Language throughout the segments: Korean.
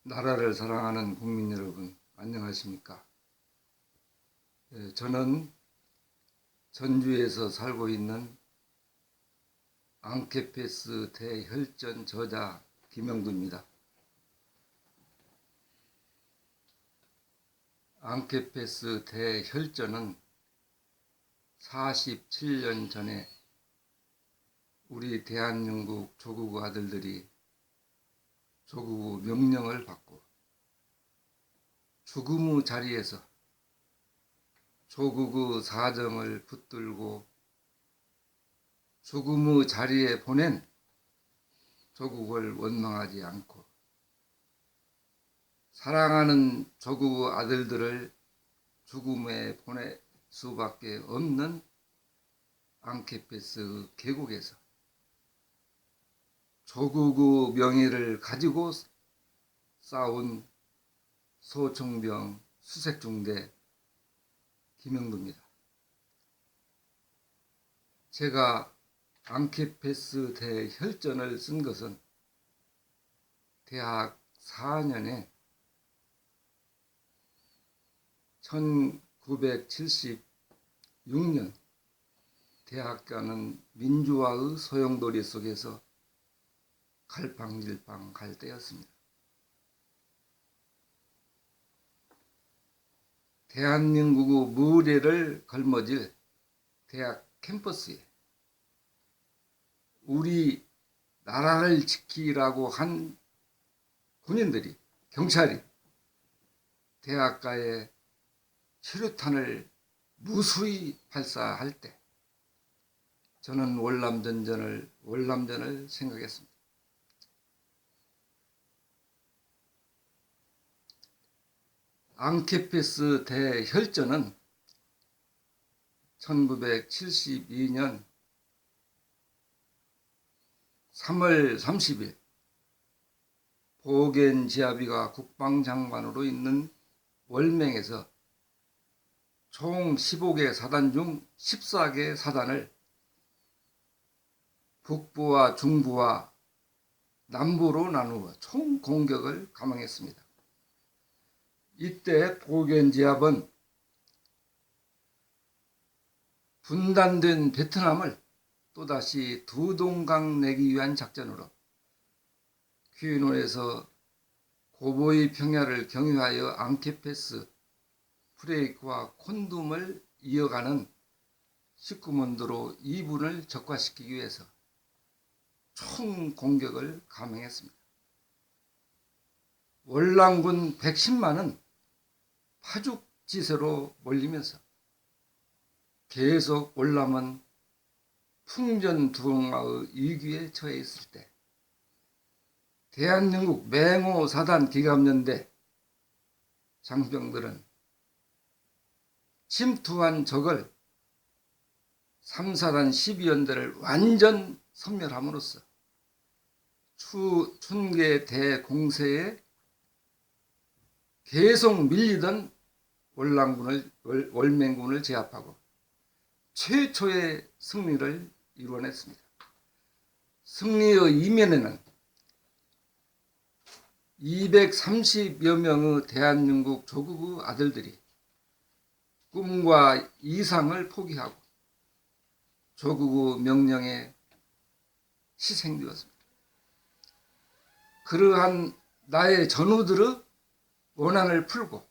나라를 사랑하는 국민 여러분, 안녕하십니까? 저는 전주에서 살고 있는 앙케페스 대혈전 저자 김영두입니다. 앙케페스 대혈전은 47년 전에 우리 대한민국 조국 아들들이 조국 명령을 받고 죽음의 자리에서 조국의 사정을 붙들고 죽음의 자리에 보낸 조국을 원망하지 않고 사랑하는 조국의 아들들을 죽음에 보낼 수밖에 없는 앙케페스 계곡에서 조국의 명예를 가지고 싸운 소총병 수색중대 김영두입니다. 제가 앙케페스 대혈전을 쓴 것은 대학 4년에 1976년 대학 가는 민주화의 소용돌이 속에서 갈팡질팡 갈 때였습니다. 대한민국의 미래를 걸머질 대학 캠퍼스에 우리 나라를 지키라고 한 군인들이, 경찰이 대학가에 수류탄을 무수히 발사할 때 저는 월남전을 생각했습니다. 앙케페스 대혈전은 1972년 3월 30일 보겐지아비가 국방장관으로 있는 월맹에서 총 15개 사단 중 14개 사단을 북부와 중부와 남부로 나누어 총 공격을 감행했습니다. 이때 보겐지압은 분단된 베트남을 또다시 두 동강 내기 위한 작전으로 퀴노에서 고보이 평야를 경유하여 앙케페스, 프레이크와 콘둠을 이어가는 19문도로 2분을 적화시키기 위해서 총 공격을 감행했습니다. 월남군 110만은 파죽지세로 몰리면서 계속 월남은 풍전두동화의 위기에 처해 있을 때 대한민국 맹호사단 기갑연대 장병들은 침투한 적을 3사단 12연대를 완전 섬멸함으로써 춘계 대공세에 계속 밀리던 월맹군을 제압하고 최초의 승리를 이루어냈습니다. 승리의 이면에는 230여 명의 대한민국 조국의 아들들이 꿈과 이상을 포기하고 조국의 명령에 희생되었습니다. 그러한 나의 전우들의 원한을 풀고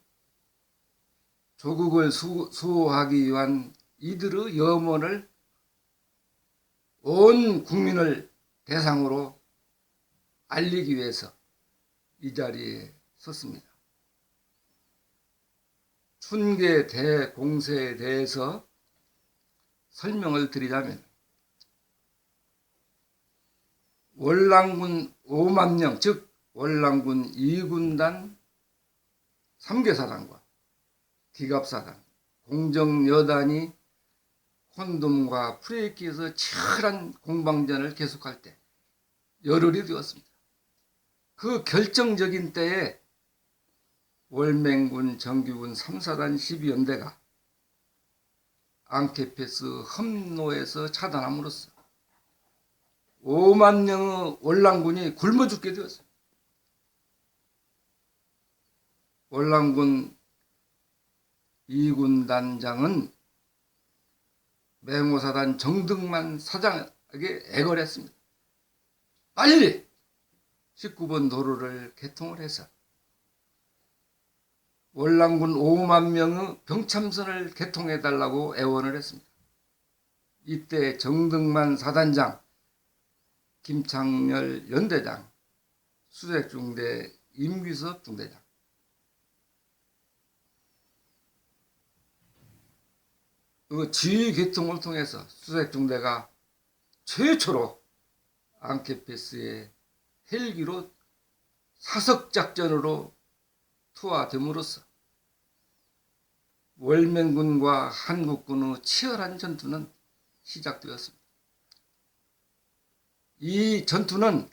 조국을 수호하기 위한 이들의 염원을 온 국민을 대상으로 알리기 위해서 이 자리에 섰습니다. 춘계 대공세에 대해서 설명을 드리자면 월남군 5만 명, 즉 월남군 2군단 3개사단과 기갑사단, 공정여단이 콘돔과 프레이키에서 치열한 공방전을 계속할 때 열흘이 되었습니다. 그 결정적인 때에 월맹군 정규군 3사단 12연대가 앙케페스 험로에서 차단함으로써 5만 명의 월남군이 굶어 죽게 되었습니다. 월남군 2군단장은 맹호사단 정등만 사장에게 애걸했습니다. 빨리 19번 도로를 개통을 해서 월남군 5만 명의 병참선을 개통해달라고 애원을 했습니다. 이때 정등만 사단장, 김창렬 연대장, 수색중대 임규석 중대장, 그 지휘 개통을 통해서 수색중대가 최초로 앙케페스의 헬기로 사석작전으로 투하됨으로써 월맹군과 한국군의 치열한 전투는 시작되었습니다. 이 전투는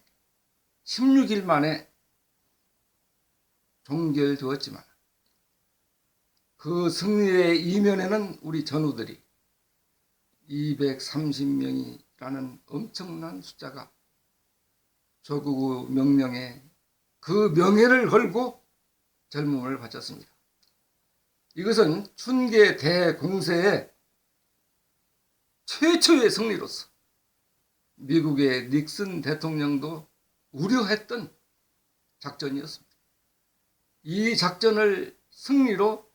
16일 만에 종결되었지만 그 승리의 이면에는 우리 전우들이 230명이라는 엄청난 숫자가 조국의 명령에 그 명예를 걸고 젊음을 바쳤습니다. 이것은 춘계 대공세의 최초의 승리로서 미국의 닉슨 대통령도 우려했던 작전이었습니다. 이 작전을 승리로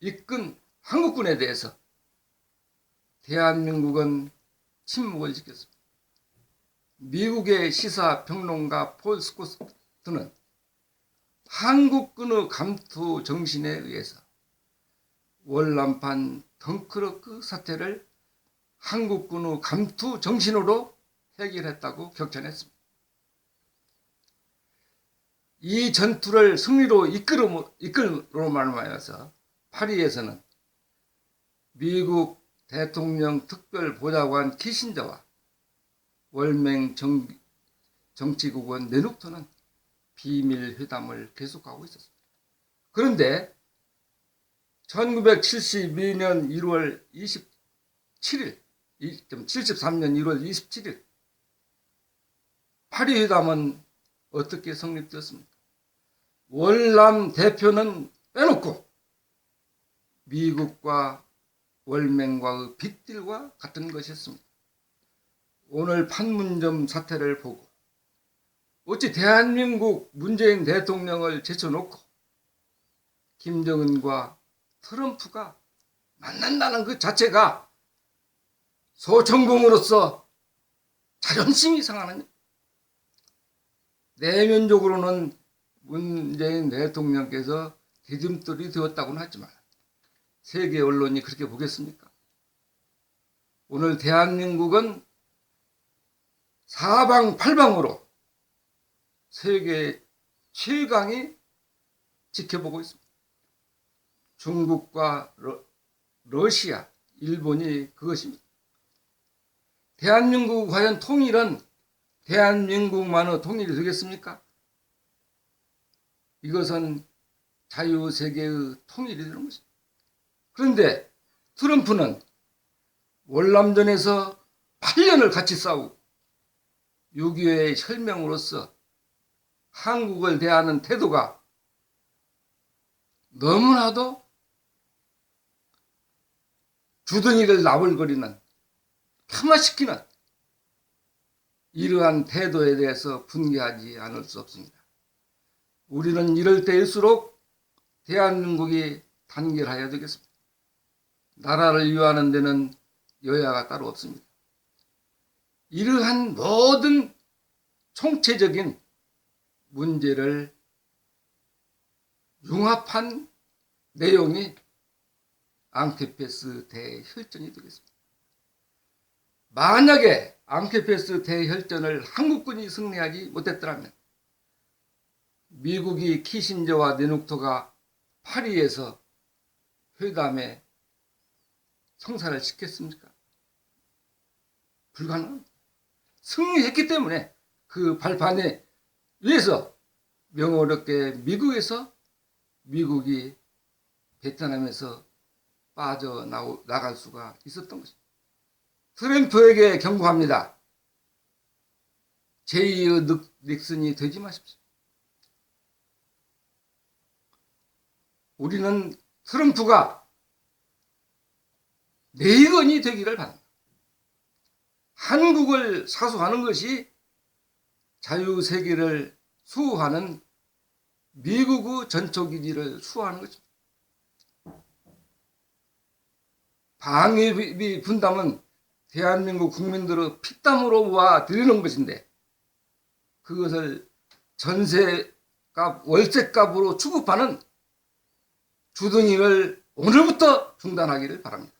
이끈 한국군에 대해서 대한민국은 침묵을 지켰습니다. 미국의 시사평론가 폴 스코트는 한국군의 감투 정신에 의해서 월남판 덩크러크 사태를 한국군의 감투 정신으로 해결했다고 격찬했습니다. 이 전투를 승리로 이끌로 말미암아서 파리에서는 미국 대통령 특별보좌관 키신저와 월맹 정치국원 네눅토는 비밀 회담을 계속하고 있었습니다. 그런데 1972년 1월 27일, 73년 1월 27일 파리 회담은 어떻게 성립되었습니까? 월남 대표는 빼놓고 미국과 월맹과의 빅딜과 같은 것이었습니다. 오늘 판문점 사태를 보고 어찌 대한민국 문재인 대통령을 제쳐놓고 김정은과 트럼프가 만난다는 그 자체가 소천공으로서 자존심이 상하는, 내면적으로는 문재인 대통령께서 디딤돌이 되었다고는 하지만 세계 언론이 그렇게 보겠습니까? 오늘 대한민국은 사방팔방으로 세계 최강이 지켜보고 있습니다. 중국과 러시아, 일본이 그것입니다. 대한민국 과연 통일은 대한민국만의 통일이 되겠습니까? 이것은 자유세계의 통일이 되는 것입니다. 그런데 트럼프는 월남전에서 8년을 같이 싸우고 6.25의 혈맹으로서 한국을 대하는 태도가 너무나도 주둥이를 나불거리는, 폄하시키는 이러한 태도에 대해서 분개하지 않을 수 없습니다. 우리는 이럴 때일수록 대한민국이 단결해야 되겠습니다. 나라를 위하는 데는 여야가 따로 없습니다. 이러한 모든 총체적인 문제를 융합한 내용이 앙케페스 대혈전이 되겠습니다. 만약에 앙케페스 대혈전을 한국군이 승리하지 못했더라면 미국이 키신저와 네눅토가 파리에서 회담에 성사를 시켰습니까? 불가능합니다. 승리했기 때문에 그 발판에 의해서 명오롭게 미국이 베트남에서 빠져나갈 수가 있었던 것입니다. 트럼프에게 경고합니다. 제2의 닉슨이 되지 마십시오. 우리는 트럼프가 레이건이 되기를 바랍니다. 한국을 사수하는 것이 자유세계를 수호하는 미국의 전초기지를 수호하는 것입니다. 방위비 분담은 대한민국 국민들의 피땀으로 모아 드리는 것인데 그것을 전세값, 월세값으로 취급하는 주둥이를 오늘부터 중단하기를 바랍니다.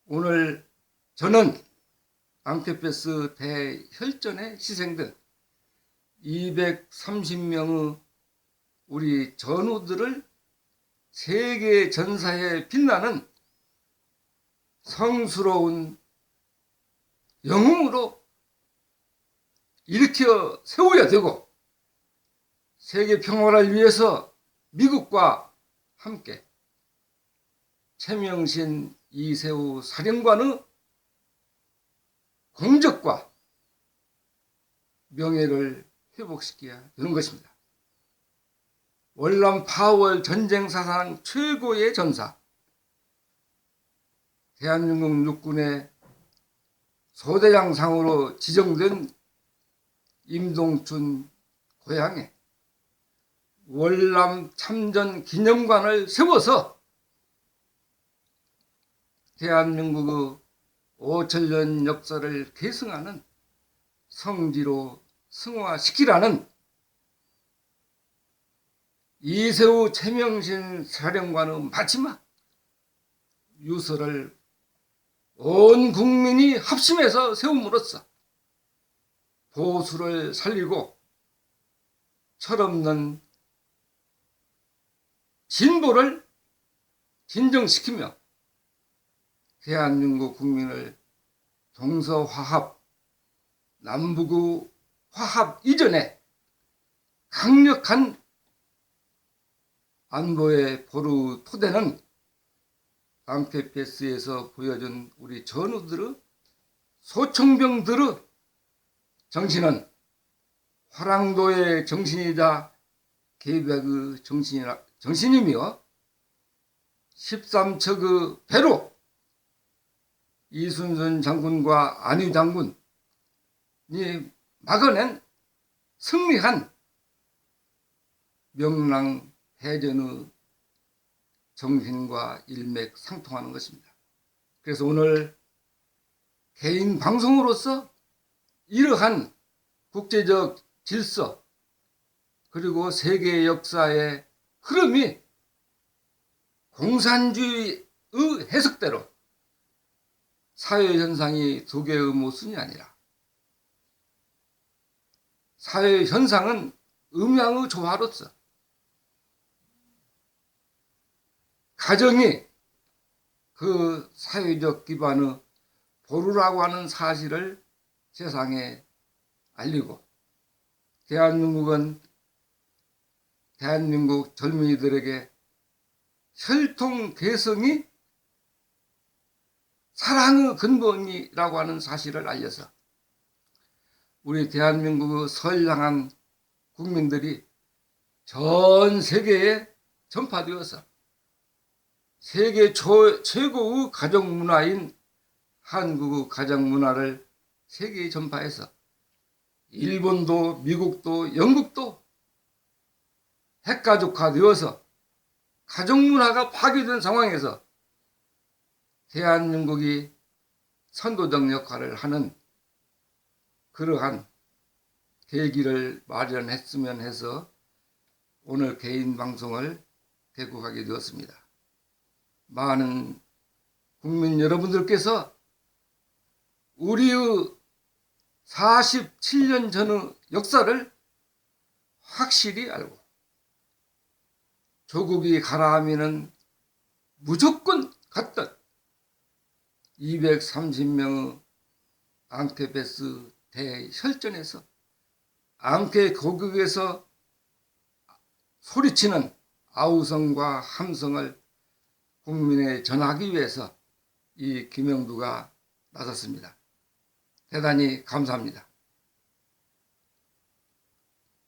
오늘 저는 앙케페스 대혈전에 희생된 230명의 우리 전우들을 세계 전사에 빛나는 성스러운 영웅으로 일으켜 세워야 되고 세계 평화를 위해서 미국과 함께 최명신 이세우 사령관의 공적과 명예를 회복시켜야 되는 것입니다. 월남 파월 전쟁 사상 최고의 전사, 대한민국 육군의 소대장상으로 지정된 임동춘 고향에 월남 참전 기념관을 세워서 대한민국의 5천년 역사를 계승하는 성지로 승화시키라는 이세우 최명신 사령관의 마지막 유서를 온 국민이 합심해서 세움으로써 보수를 살리고 철없는 진보를 진정시키며 대한민국 국민을 동서화합, 남북의 화합 이전에 강력한 안보의 보루 토대는 앙케페스에서 보여준 우리 전우들의 소총병들의 정신은 화랑도의 정신이자 계백의 정신이며 13척의 배로 이순신 장군과 안희 장군이 막아낸 승리한 명랑해전의 정신과 일맥상통하는 것입니다. 그래서 오늘 개인 방송으로서 이러한 국제적 질서 그리고 세계 역사의 흐름이 공산주의의 해석대로 사회현상이 두 개의 모순이 아니라 사회현상은 음양의 조화로서 가정이 그 사회적 기반의 보루라고 하는 사실을 세상에 알리고 대한민국은 대한민국 젊은이들에게 혈통 개성이 사랑의 근본이라고 하는 사실을 알려서 우리 대한민국의 선량한 국민들이 전 세계에 전파되어서 세계 최고의 가정문화인 한국의 가정문화를 세계에 전파해서 일본도 미국도 영국도 핵가족화되어서 가정문화가 파괴된 상황에서 대한민국이 선도적 역할을 하는 그러한 계기를 마련했으면 해서 오늘 개인 방송을 개국하게 되었습니다. 많은 국민 여러분들께서 우리의 47년 전의 역사를 확실히 알고 조국이 가라하면은 무조건 갔던 230명의 앙케페스 대혈전에서 앙케 고국에서 소리치는 아우성과 함성을 국민에 전하기 위해서 이 김영두가 나섰습니다. 대단히 감사합니다.